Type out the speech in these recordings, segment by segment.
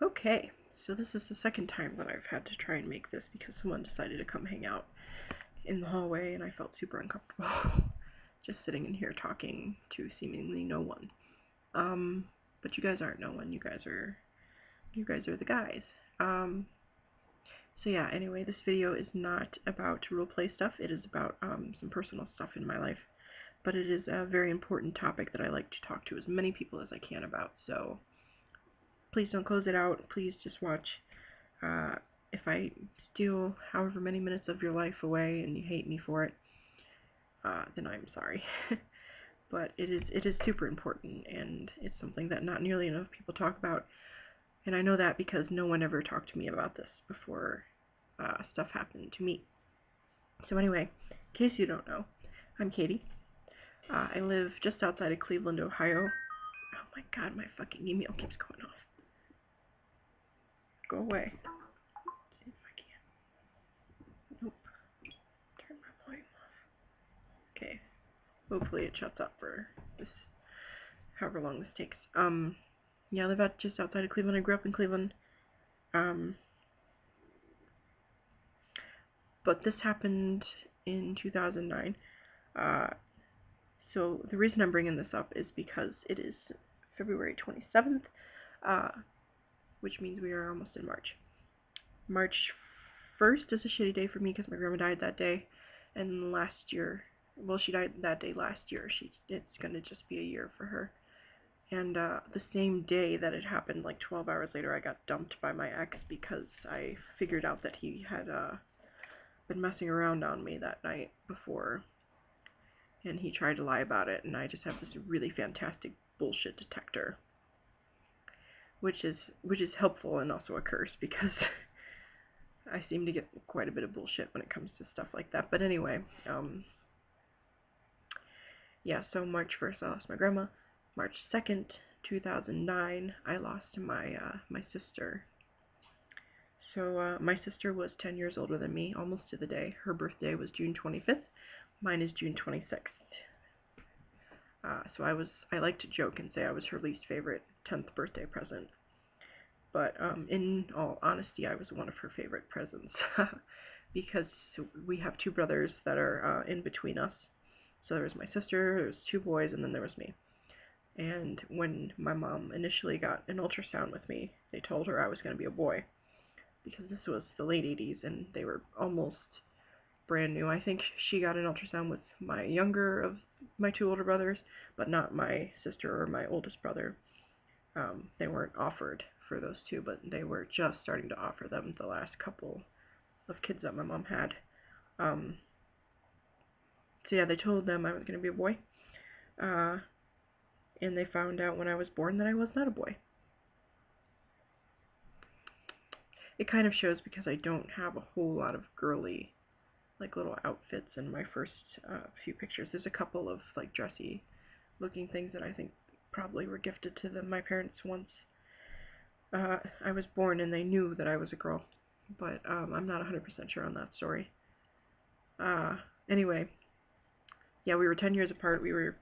Okay, so this is the second time that I've had to try and make this because someone decided to come hang out in the hallway and I felt super uncomfortable just sitting in here talking to seemingly no one. But you guys aren't no one, you guys are the guys. So yeah, anyway, this video is not about roleplay stuff, it is about some personal stuff in my life. But it is a very important topic that I like to talk to as many people as I can about, so please don't close it out. Please just watch. If I steal however many minutes of your life away and you hate me for it, then I'm sorry. But it is super important, and it's something that not nearly enough people talk about. And I know that because no one ever talked to me about this before stuff happened to me. So anyway, in case you don't know, I'm Katie. I live just outside of Cleveland, Ohio. Oh my god, my fucking email keeps going off. Go away. See if I can. Nope. Turn my volume off. Okay. Hopefully it shuts up for this, however long this takes. Yeah, I live just outside of Cleveland. I grew up in Cleveland. But this happened in 2009. So the reason I'm bringing this up is because it is February 27th, which means we are almost in March. March 1st is a shitty day for me because my grandma died that day, and last year, well, she died that day last year. It's gonna just be a year for her. And the same day that it happened, like 12 hours later, I got dumped by my ex because I figured out that he had been messing around on me that night before, and he tried to lie about it, and I just have this really fantastic bullshit detector, which is helpful and also a curse because I seem to get quite a bit of bullshit when it comes to stuff like that. But anyway, yeah, so March 1st I lost my grandma. March 2nd, 2009, I lost my sister. So my sister was 10 years older than me, almost to the day. Her birthday was June 25th. Mine is June 26th. So I like to joke and say I was her least favorite 10th birthday present. But in all honesty, I was one of her favorite presents because we have two brothers that are in between us. So there was my sister, there was two boys, and then there was me. And when my mom initially got an ultrasound with me, they told her I was going to be a boy because this was the late 80s and they were almost brand new. I think she got an ultrasound with my younger of my two older brothers, but not my sister or my oldest brother. They weren't offered for those two, but they were just starting to offer them the last couple of kids that my mom had. So yeah, they told them I was going to be a boy. And they found out when I was born that I was not a boy. It kind of shows because I don't have a whole lot of girly, like, little outfits in my first few pictures. There's a couple of, like, dressy looking things that I think probably were gifted to my parents once I was born and they knew that I was a girl. But I'm not 100% sure on that story. Anyway, yeah, we were 10 years apart. We were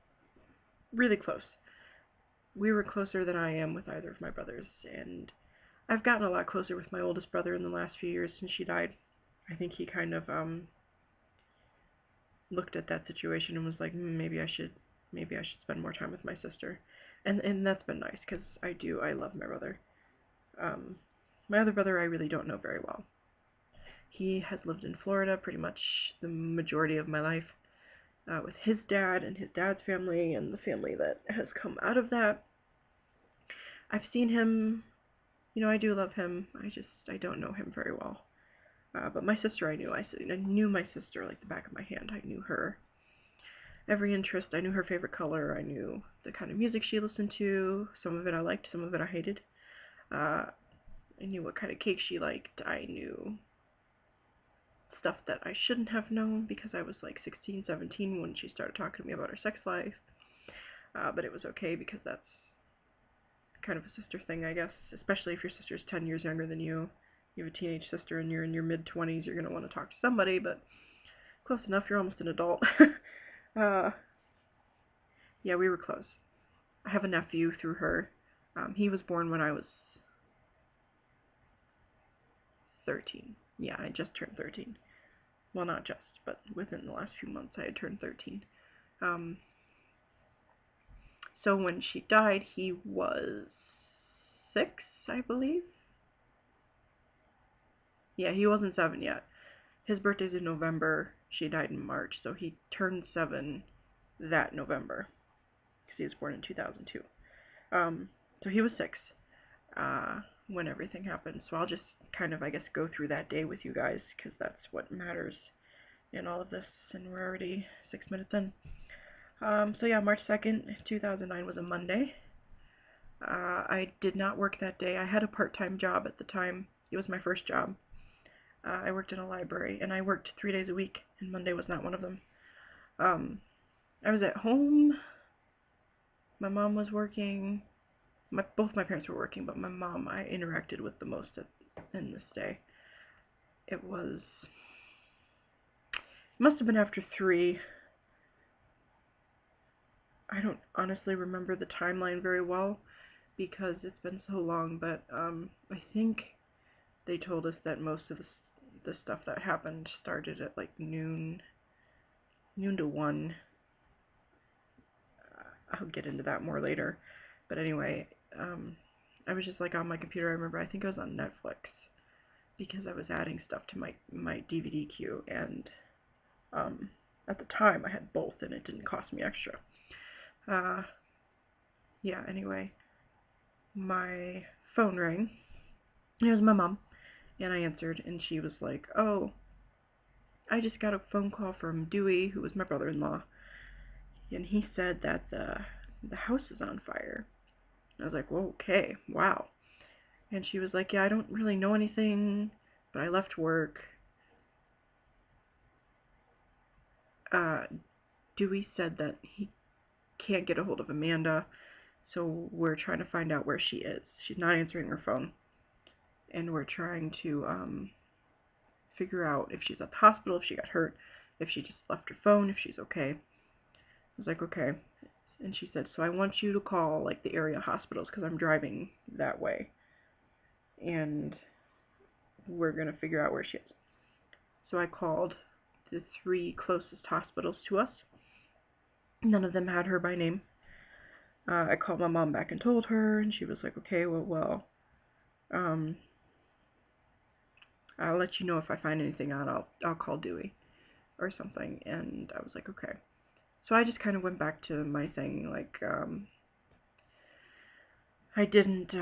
really close. We were closer than I am with either of my brothers, and I've gotten a lot closer with my oldest brother in the last few years since she died. I think he kind of looked at that situation and was like, maybe I should spend more time with my sister, and that's been nice because I love my brother. My other brother I really don't know very well. He has lived in Florida pretty much the majority of my life with his dad and his dad's family and the family that has come out of that. I've seen him, I do love him, I don't know him very well. But my sister I knew. I knew my sister like the back of my hand. I knew her every interest. I knew her favorite color. I knew the kind of music she listened to. Some of it I liked, some of it I hated. I knew what kind of cake she liked. I knew stuff that I shouldn't have known because I was like 16, 17 when she started talking to me about her sex life. But it was okay because that's kind of a sister thing, I guess, especially if your sister's 10 years younger than you. You have a teenage sister and you're in your mid-20s, you're going to want to talk to somebody, but close enough, you're almost an adult. Yeah, we were close. I have a nephew through her. He was born when I was 13. Yeah, I just turned 13. Well, not just, but within the last few months I had turned 13. So when she died, he was 6, I believe. Yeah, he wasn't 7 yet. His birthday's in November. She died in March, so he turned 7 that November, because he was born in 2002. So he was 6 when everything happened. So I'll just kind of, I guess, go through that day with you guys, because that's what matters in all of this, and we're already 6 minutes in. So yeah, March 2nd, 2009 was a Monday. I did not work that day. I had a part-time job at the time. It was my first job. I worked in a library, and I worked 3 days a week, and Monday was not one of them. I was at home. My mom was working. Both my parents were working, but my mom I interacted with the most in this day. It must have been after 3. I don't honestly remember the timeline very well because it's been so long, but I think they told us that most of the stuff that happened started at like noon to 1. I'll get into that more later. But anyway, I was just like on my computer. I remember I think I was on Netflix because I was adding stuff to my DVD queue, and at the time I had both and it didn't cost me extra. Yeah, anyway, my phone rang. It was my mom, and I answered, and she was like, "Oh, I just got a phone call from Dewey, who was my brother-in-law, and he said that the house is on fire." I was like, "Whoa, okay, wow." And she was like, "Yeah, I don't really know anything, but I left work. Dewey said that he can't get a hold of Amanda, so we're trying to find out where she is. She's not answering her phone, and we're trying to figure out if she's at the hospital, if she got hurt, if she just left her phone, if she's okay." I was like, "Okay." And she said, "So I want you to call like the area hospitals because I'm driving that way, and we're gonna figure out where she is." So I called the 3 closest hospitals to us. None of them had her by name. I called my mom back and told her, and she was like, "Okay, well, I'll let you know if I find anything out. I'll call Dewey or something." And I was like, "Okay." So I just kind of went back to my thing, like, I didn't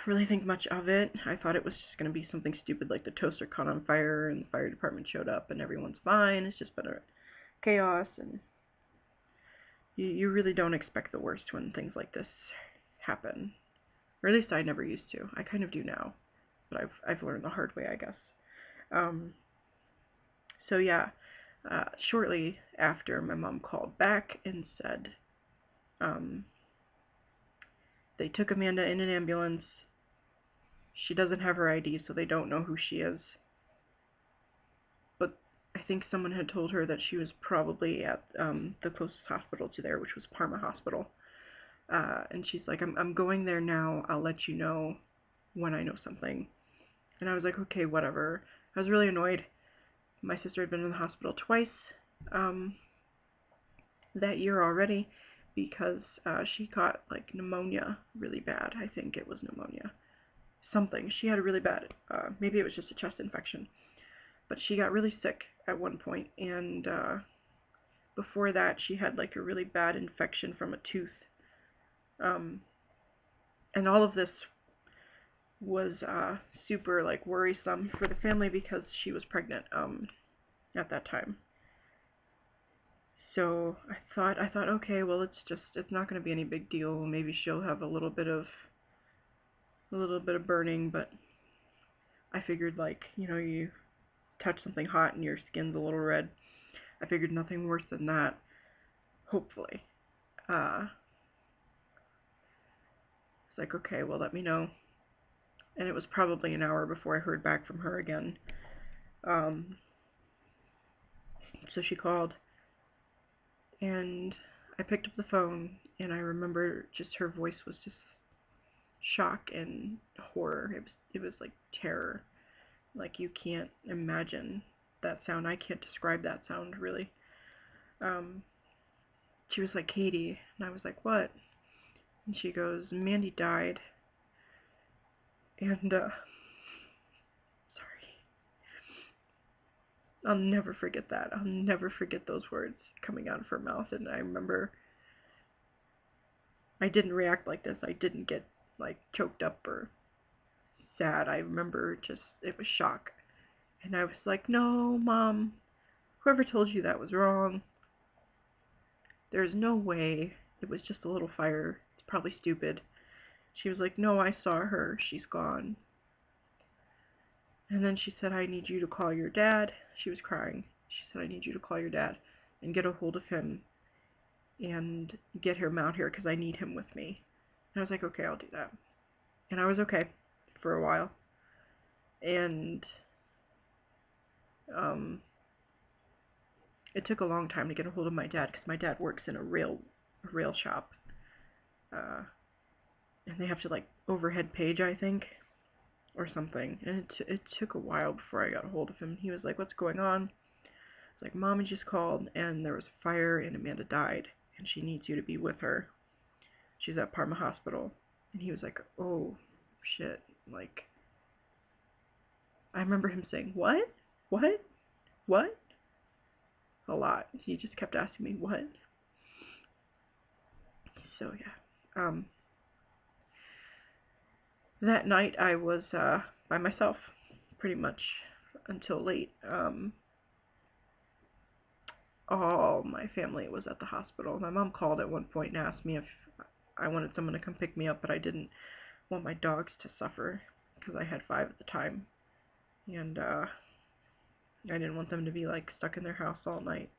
really think much of it. I thought it was just going to be something stupid like the toaster caught on fire and the fire department showed up and everyone's fine. It's just been a chaos, and you really don't expect the worst when things like this happen. Or at least I never used to. I kind of do now, but I've learned the hard way, I guess. So yeah, shortly after, my mom called back and said they took Amanda in an ambulance. She doesn't have her ID, so they don't know who she is. But I think someone had told her that she was probably at the closest hospital to there, which was Parma Hospital. And she's like, I'm going there now. I'll let you know when I know something. And I was like, okay, whatever. I was really annoyed. My sister had been in the hospital twice that year already because she caught like pneumonia really bad. I think it was pneumonia. Something. She had a really bad, maybe it was just a chest infection. But she got really sick at one point, and before that she had like a really bad infection from a tooth. And all of this was super like worrisome for the family because she was pregnant at that time. So I thought, okay, well, it's not going to be any big deal. Maybe she'll have a little bit of burning, but I figured, like, you touch something hot and your skin's a little red. I figured nothing worse than that, hopefully. It's like, okay, well, let me know. And it was probably an hour before I heard back from her again. So she called, and I picked up the phone, and I remember just her voice was just shock and horror. It was like terror. Like, you can't imagine that sound. I can't describe that sound, really. She was like, Katie, and I was like, what? And she goes, Mandy died, and, sorry. I'll never forget that. I'll never forget those words coming out of her mouth, and I remember I didn't react like this. I didn't get, like, choked up or sad. I remember just, it was shock. And I was like, no, Mom, whoever told you that was wrong. There's no way. It was just a little fire. It's probably stupid. She was like, no, I saw her. She's gone. And then she said, I need you to call your dad. She was crying. She said, I need you to call your dad and get a hold of him and get him out here because I need him with me. And I was like, okay, I'll do that. And I was okay for a while. And it took a long time to get a hold of my dad because my dad works in a rail shop. And they have to, like, overhead page, I think, or something. And it took a while before I got a hold of him. He was like, what's going on? I was like, Mom just called, and there was a fire, and Amanda died, and she needs you to be with her. She's at Parma Hospital. And he was like, oh, shit. Like, I remember him saying, what? What? What? A lot. He just kept asking me, what? So, yeah. That night I was by myself pretty much until late. All my family was at the hospital. My mom called at one point and asked me if I wanted someone to come pick me up, but I didn't want my dogs to suffer because I had 5 at the time. And I didn't want them to be, like, stuck in their house all night.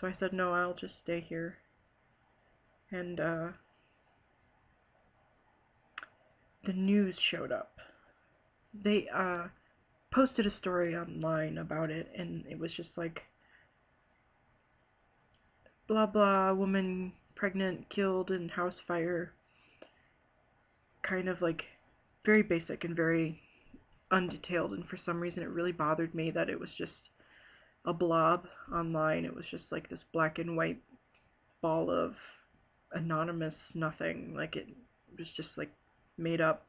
So I said, no, I'll just stay here. And the news showed up. They posted a story online about it, and it was just like, blah blah, woman pregnant, killed in house fire. Kind of like very basic and very undetailed, and for some reason it really bothered me that it was just a blob online. It was just like this black and white ball of anonymous nothing. Like, it was just like made up.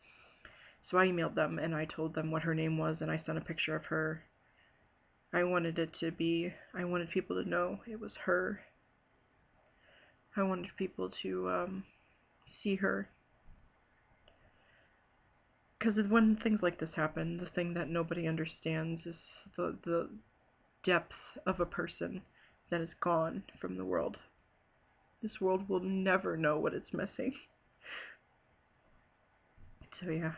So I emailed them and I told them what her name was, and I sent a picture of her. I wanted people to know it was her. I wanted people to see her. Because when things like this happen, the thing that nobody understands is the depth of a person that is gone from the world. This world will never know what it's missing. So yeah,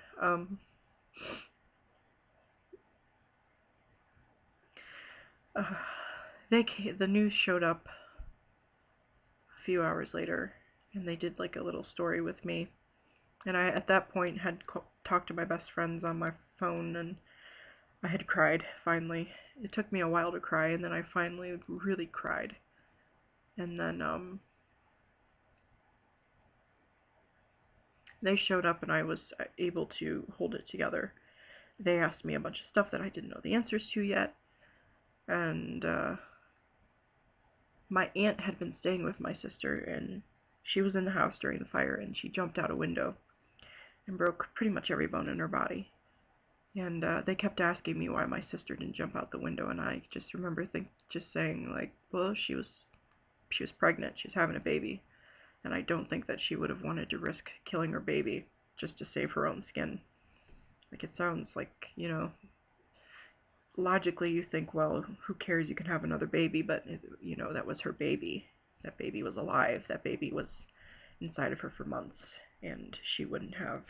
the news showed up a few hours later, and they did like a little story with me. And I, at that point, had talked to my best friends on my phone, and I had cried, finally. It took me a while to cry, and then I finally really cried. And then, they showed up, and I was able to hold it together. They asked me a bunch of stuff that I didn't know the answers to yet, and my aunt had been staying with my sister, and she was in the house during the fire, and she jumped out a window and broke pretty much every bone in her body. And they kept asking me why my sister didn't jump out the window, and I just remember just saying, like, well, she was pregnant, she was having a baby, and I don't think that she would have wanted to risk killing her baby just to save her own skin. Like, it sounds like, you know, logically you think, well, who cares, you can have another baby, but, you know, that was her baby. That baby was alive. That baby was inside of her for months, and she wouldn't have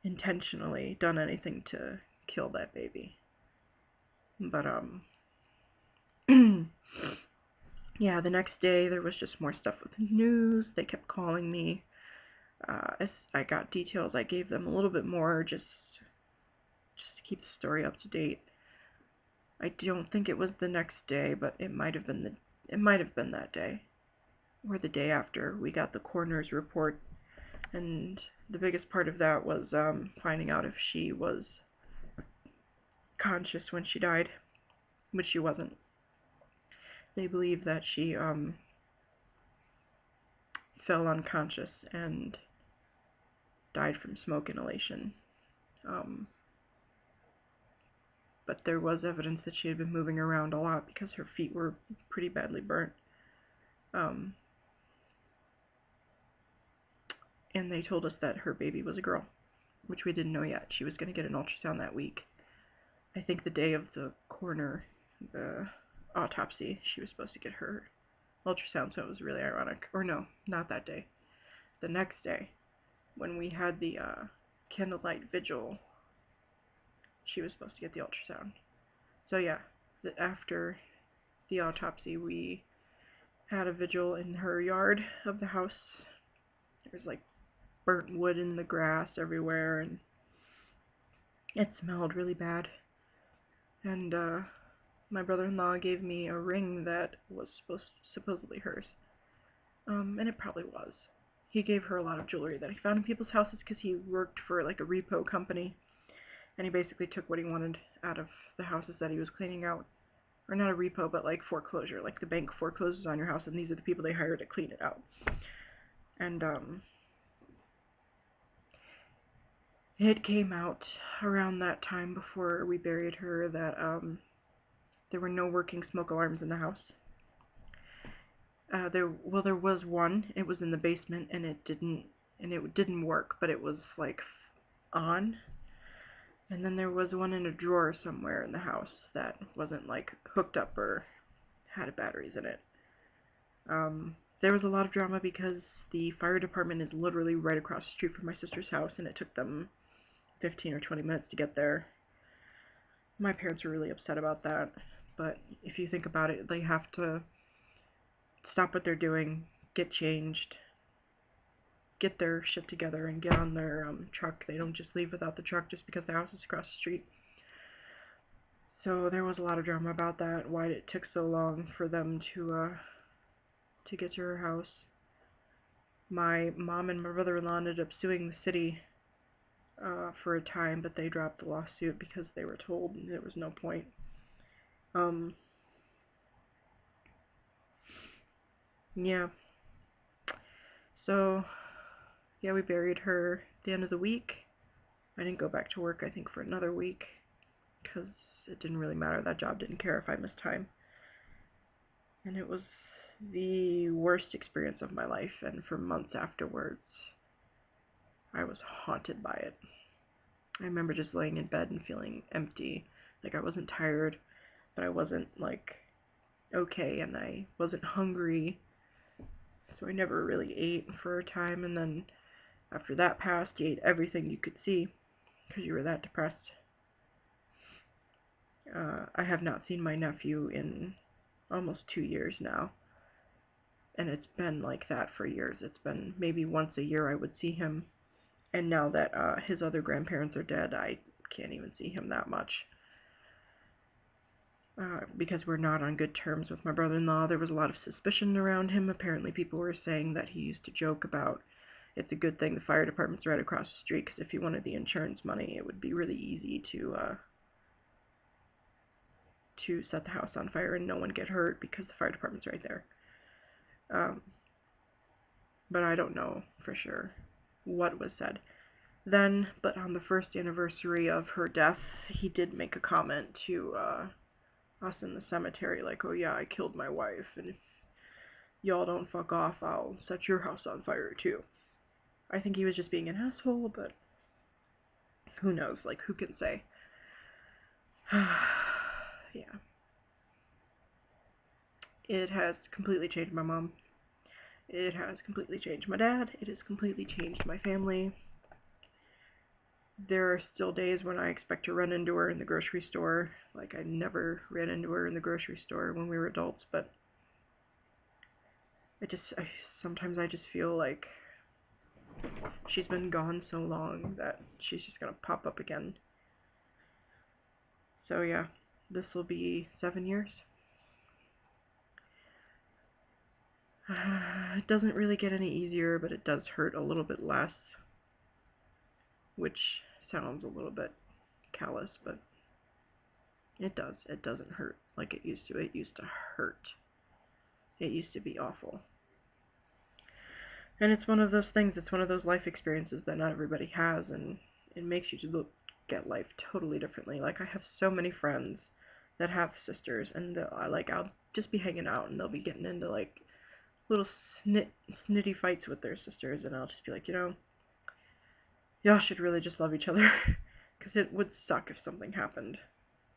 intentionally done anything to kill that baby. But, yeah, the next day there was just more stuff with the news. They kept calling me. As I got details, I gave them a little bit more just to keep the story up to date. I don't think it was the next day, but it might have been that day, or the day after. We got the coroner's report, and the biggest part of that was finding out if she was conscious when she died, which she wasn't. They believe that she fell unconscious and died from smoke inhalation. But there was evidence that she had been moving around a lot because her feet were pretty badly burnt. And they told us that her baby was a girl, which we didn't know yet. She was going to get an ultrasound that week. I think the day of the autopsy, she was supposed to get her ultrasound, so it was really ironic. Or no, not that day. The next day, when we had the candlelight vigil, she was supposed to get the ultrasound. So yeah, after the autopsy, we had a vigil in her yard of the house. There was like burnt wood in the grass everywhere, and it smelled really bad. And my brother-in-law gave me a ring that was supposedly hers. And it probably was. He gave her a lot of jewelry that he found in people's houses because he worked for like a repo company. And he basically took what he wanted out of the houses that he was cleaning out. Or not a repo, but like foreclosure. Like the bank forecloses on your house, and these are the people they hire to clean it out. And it came out around that time before we buried her that there were no working smoke alarms in the house. There was one. It was in the basement, and it didn't work, but it was like on. And then there was one in a drawer somewhere in the house that wasn't like hooked up or had batteries in it. There was a lot of drama because the fire department is literally right across the street from my sister's house, and it took them 15 or 20 minutes to get there. My parents were really upset about that, but if you think about it, they have to stop what they're doing, get changed, get their shit together, and get on their truck. They don't just leave without the truck just because the house is across the street. So there was a lot of drama about that, why it took so long for them to get to her house. My mom and my brother-in-law ended up suing the city for a time, but they dropped the lawsuit because they were told there was no point. Yeah. So, yeah, we buried her at the end of the week. I didn't go back to work, I think, for another week, because it didn't really matter. That job didn't care if I missed time. And it was the worst experience of my life, and for months afterwards, I was haunted by it. I remember just laying in bed and feeling empty. Like, I wasn't tired, but I wasn't, like, okay, and I wasn't hungry. So I never really ate for a time, and then after that passed, you ate everything you could see because you were that depressed. I have not seen my nephew in almost 2 years now, and it's been like that for years. It's been maybe once a year I would see him, and now that his other grandparents are dead, I can't even see him that much. Because we're not on good terms with my brother-in-law. There was a lot of suspicion around him. Apparently people were saying that he used to joke about, it's a good thing the fire department's right across the street, because if he wanted the insurance money, it would be really easy to set the house on fire and no one get hurt because the fire department's right there. But I don't know for sure what was said then. But on the first anniversary of her death, he did make a comment to us in the cemetery, like, oh yeah, I killed my wife, and if y'all don't fuck off, I'll set your house on fire too. I think he was just being an asshole, but who knows, like, who can say? Yeah. It has completely changed my mom. It has completely changed my dad. It has completely changed my family. There are still days when I expect to run into her in the grocery store. Like, I never ran into her in the grocery store when we were adults, but sometimes I just feel like she's been gone so long that she's just gonna pop up again. So yeah, this will be 7 years. It doesn't really get any easier, but it does hurt a little bit less, which sounds a little bit callous, but It does. It doesn't hurt like it used to. It used to hurt. It used to be awful. And it's one of those things, it's one of those life experiences that not everybody has, and it makes you to look at life totally differently. Like, I have so many friends that have sisters, and I'll just be hanging out, and they'll be getting into, like, little snitty fights with their sisters, and I'll just be like, y'all should really just love each other, because it would suck if something happened.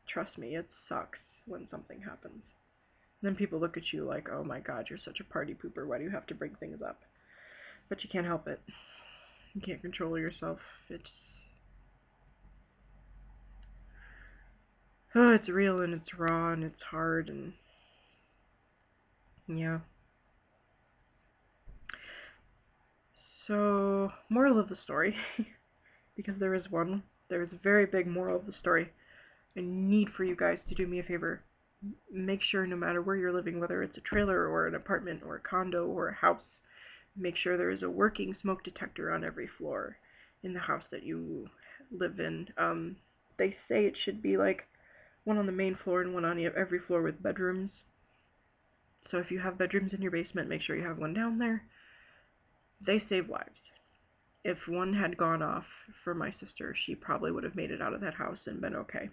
Trust me, it sucks when something happens. And then people look at you like, oh my god, you're such a party pooper, why do you have to bring things up? But you can't help it. You can't control yourself. It's real and it's raw and it's hard and yeah. So, moral of the story, because there is a very big moral of the story. I need for you guys to do me a favor. Make sure no matter where you're living, whether it's a trailer or an apartment or a condo or a house, make sure there is a working smoke detector on every floor in the house that you live in. They say it should be like one on the main floor and one on every floor with bedrooms. So if you have bedrooms in your basement, make sure you have one down there. They save lives. If one had gone off for my sister, she probably would have made it out of that house and been okay.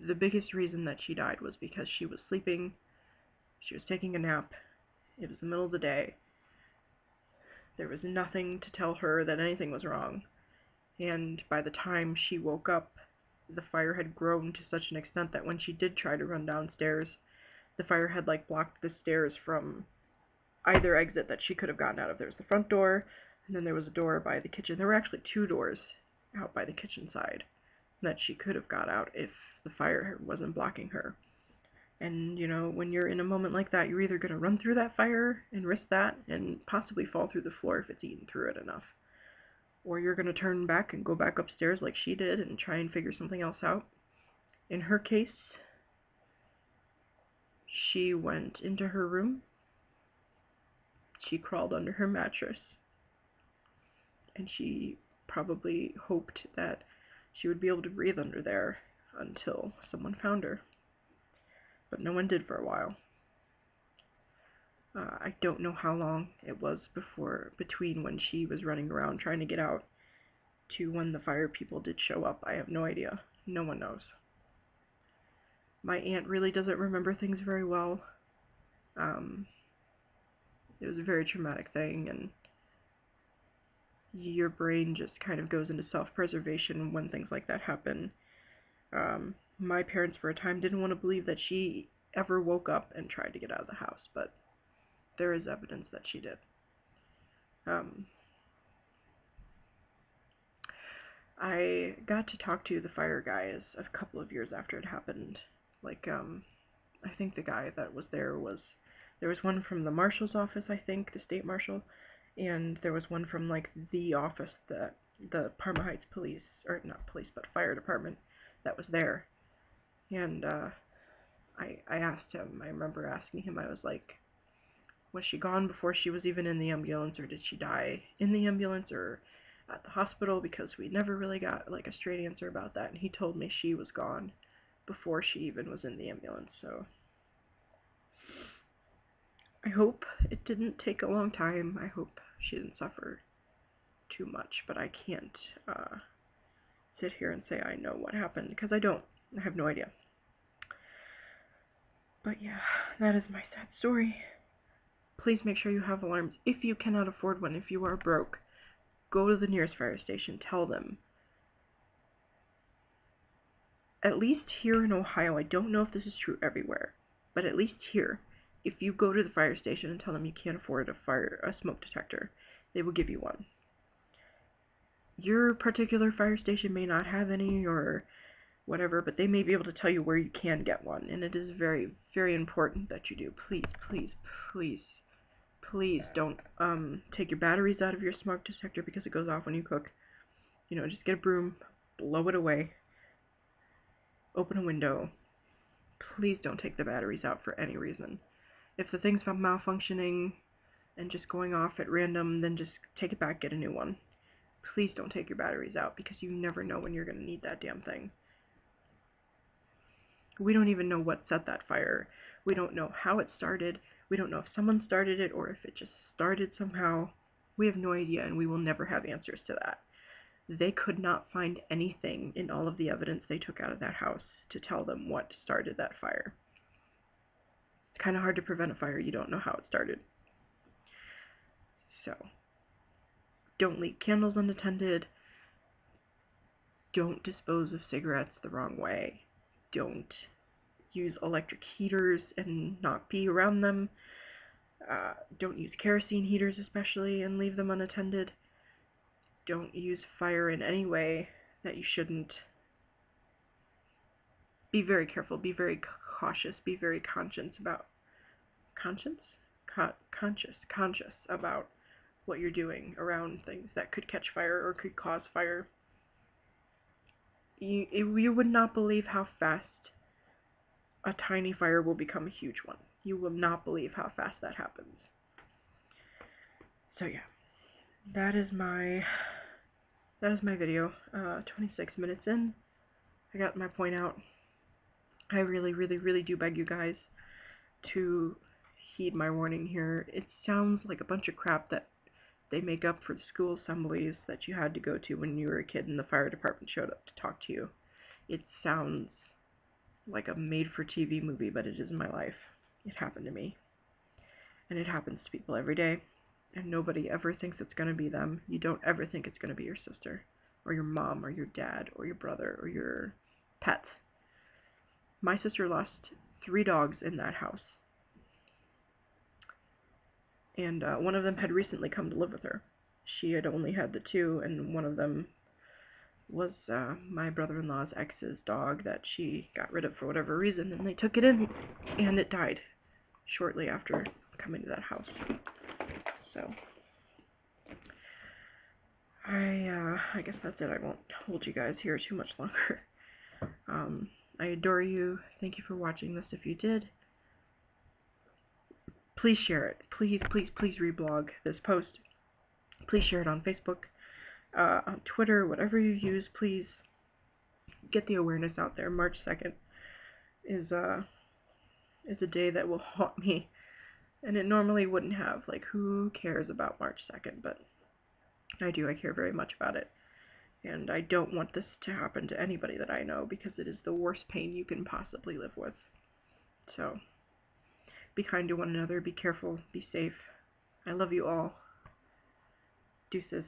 The biggest reason that she died was because she was sleeping, she was taking a nap, it was the middle of the day, there was nothing to tell her that anything was wrong, and by the time she woke up, the fire had grown to such an extent that when she did try to run downstairs, the fire had blocked the stairs from either exit that she could have gotten out of. There was the front door, and then there was a door by the kitchen. There were actually two doors out by the kitchen side that she could have got out if the fire wasn't blocking her. And, when you're in a moment like that, you're either going to run through that fire and risk that and possibly fall through the floor if it's eaten through it enough. Or you're going to turn back and go back upstairs like she did and try and figure something else out. In her case, she went into her room, she crawled under her mattress, and she probably hoped that she would be able to breathe under there until someone found her. But no one did for a while. I don't know how long it was between when she was running around trying to get out to when the fire people did show up. I have no idea. No one knows. My aunt really doesn't remember things very well. It was a very traumatic thing, and your brain just kind of goes into self-preservation when things like that happen. My parents for a time didn't want to believe that she ever woke up and tried to get out of the house, but there is evidence that she did. I got to talk to the fire guys a couple of years after it happened. I think the guy that was there was one from the marshal's office, I think, the state marshal, and there was one from the office that the Parma Heights police, or not police, but fire department that was there. And I asked him, I remember asking him, I was like, was she gone before she was even in the ambulance, or did she die in the ambulance or at the hospital? Because we never really got a straight answer about that, and he told me she was gone before she even was in the ambulance. So I hope it didn't take a long time. I hope she didn't suffer too much, but I can't sit here and say I know what happened, because I don't. I have no idea. But yeah, that is my sad story. Please make sure you have alarms. If you cannot afford one, if you are broke, go to the nearest fire station. Tell them. At least here in Ohio, I don't know if this is true everywhere, but at least here, if you go to the fire station and tell them you can't afford a smoke detector, they will give you one. Your particular fire station may not have any or whatever, but they may be able to tell you where you can get one, and it is very, very important that you do. Please, please, please, please don't take your batteries out of your smoke detector because it goes off when you cook. Just get a broom, blow it away, open a window. Please don't take the batteries out for any reason. If the thing's malfunctioning and just going off at random, then just take it back, get a new one. Please don't take your batteries out, because you never know when you're going to need that damn thing. We don't even know what set that fire. We don't know how it started. We don't know if someone started it or if it just started somehow. We have no idea, and we will never have answers to that. They could not find anything in all of the evidence they took out of that house to tell them what started that fire. It's kind of hard to prevent a fire you don't know how it started. So, don't leave candles unattended. Don't dispose of cigarettes the wrong way. Don't use electric heaters and not be around them. Don't use kerosene heaters especially and leave them unattended. Don't use fire in any way that you shouldn't. Be very careful, be very cautious, be very conscious about conscious about what you're doing around things that could catch fire or could cause fire. You would not believe how fast a tiny fire will become a huge one. You will not believe how fast that happens. So yeah, that is my video. 26 minutes in. I got my point out. I really, really, really do beg you guys to heed my warning here. It sounds like a bunch of crap that they make up for the school assemblies that you had to go to when you were a kid and the fire department showed up to talk to you. It sounds like a made-for-TV movie, but it is my life. It happened to me. And it happens to people every day. And nobody ever thinks it's going to be them. You don't ever think it's going to be your sister, or your mom, or your dad, or your brother, or your pet. My sister lost 3 dogs in that house. And one of them had recently come to live with her. She had only had the 2, and one of them was my brother-in-law's ex's dog that she got rid of for whatever reason, and they took it in, and it died shortly after coming to that house. So, I guess that's it. I won't hold you guys here too much longer. I adore you. Thank you for watching this if you did. Please share it. Please, please, please reblog this post. Please share it on Facebook, on Twitter, whatever you use. Please get the awareness out there. March 2nd is a day that will haunt me, and it normally wouldn't have. Like, who cares about March 2nd? But I do. I care very much about it. And I don't want this to happen to anybody that I know, because it is the worst pain you can possibly live with. So, be kind to one another, be careful, be safe. I love you all. Deuces.